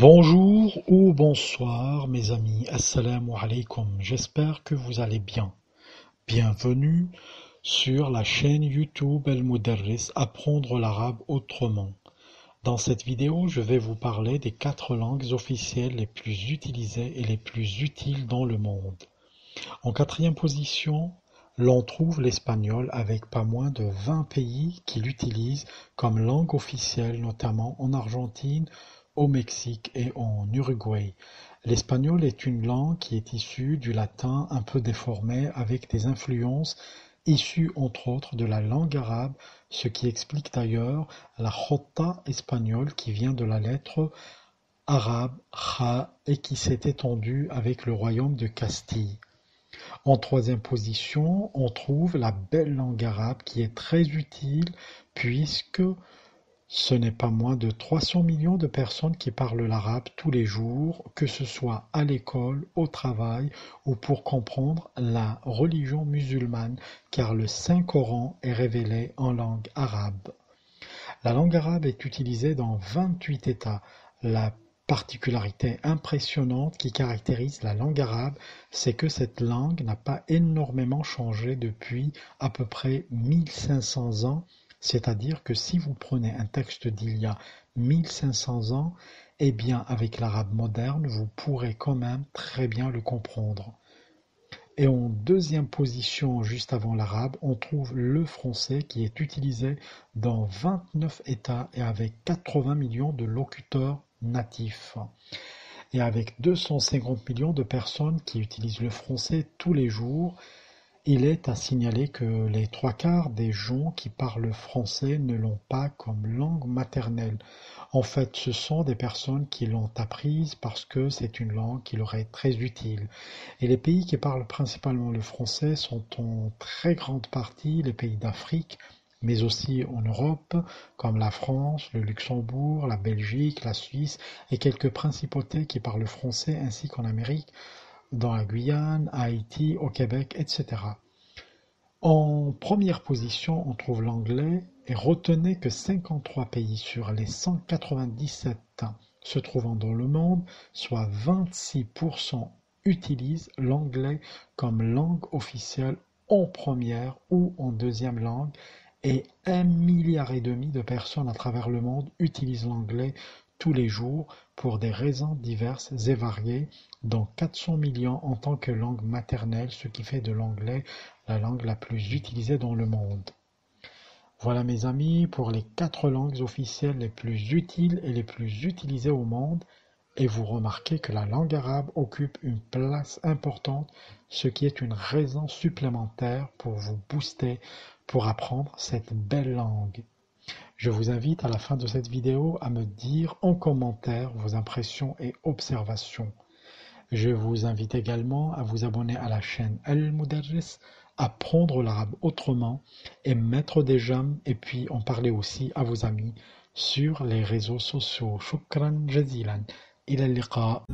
Bonjour ou bonsoir mes amis, assalamu alaikum, j'espère que vous allez bien. Bienvenue sur la chaîne YouTube El Mudarris Apprendre l'arabe autrement. Dans cette vidéo, je vais vous parler des 4 langues officielles les plus utilisées et les plus utiles dans le monde. En quatrième position, l'on trouve l'espagnol avec pas moins de 20 pays qui l'utilisent comme langue officielle, notamment en Argentine, au Mexique et en Uruguay. L'espagnol est une langue qui est issue du latin un peu déformé avec des influences issues entre autres de la langue arabe, ce qui explique d'ailleurs la jota espagnole qui vient de la lettre arabe Kha et qui s'est étendue avec le royaume de Castille. En troisième position, on trouve la belle langue arabe qui est très utile puisque ce n'est pas moins de 300 millions de personnes qui parlent l'arabe tous les jours, que ce soit à l'école, au travail ou pour comprendre la religion musulmane, car le Saint-Coran est révélé en langue arabe. La langue arabe est utilisée dans 28 États. La particularité impressionnante qui caractérise la langue arabe, c'est que cette langue n'a pas énormément changé depuis à peu près 1500 ans, c'est-à-dire que si vous prenez un texte d'il y a 1500 ans, eh bien avec l'arabe moderne, vous pourrez quand même très bien le comprendre. Et en deuxième position, juste avant l'arabe, on trouve le français qui est utilisé dans 29 États et avec 80 millions de locuteurs natifs. Et avec 250 millions de personnes qui utilisent le français tous les jours, il est à signaler que les 3/4 des gens qui parlent français ne l'ont pas comme langue maternelle. En fait, ce sont des personnes qui l'ont apprise parce que c'est une langue qui leur est très utile. Et les pays qui parlent principalement le français sont en très grande partie les pays d'Afrique, mais aussi en Europe, comme la France, le Luxembourg, la Belgique, la Suisse et quelques principautés qui parlent français, ainsi qu'en Amérique, dans la Guyane, à Haïti, au Québec, etc. En première position, on trouve l'anglais et retenez que 53 pays sur les 197 se trouvant dans le monde, soit 26%, utilisent l'anglais comme langue officielle en première ou en deuxième langue et 1,5 milliard de personnes à travers le monde utilisent l'anglais tous les jours pour des raisons diverses et variées, dont 400 millions en tant que langue maternelle, ce qui fait de l'anglais la langue la plus utilisée dans le monde. Voilà mes amis pour les 4 langues officielles les plus utiles et les plus utilisées au monde. Et vous remarquez que la langue arabe occupe une place importante, ce qui est une raison supplémentaire pour vous booster, pour apprendre cette belle langue. Je vous invite à la fin de cette vidéo à me dire en commentaire vos impressions et observations. Je vous invite également à vous abonner à la chaîne El Mudarris, apprendre l'arabe autrement et mettre des j'aime et puis en parler aussi à vos amis sur les réseaux sociaux. Shukran jazilan. Ila liqa.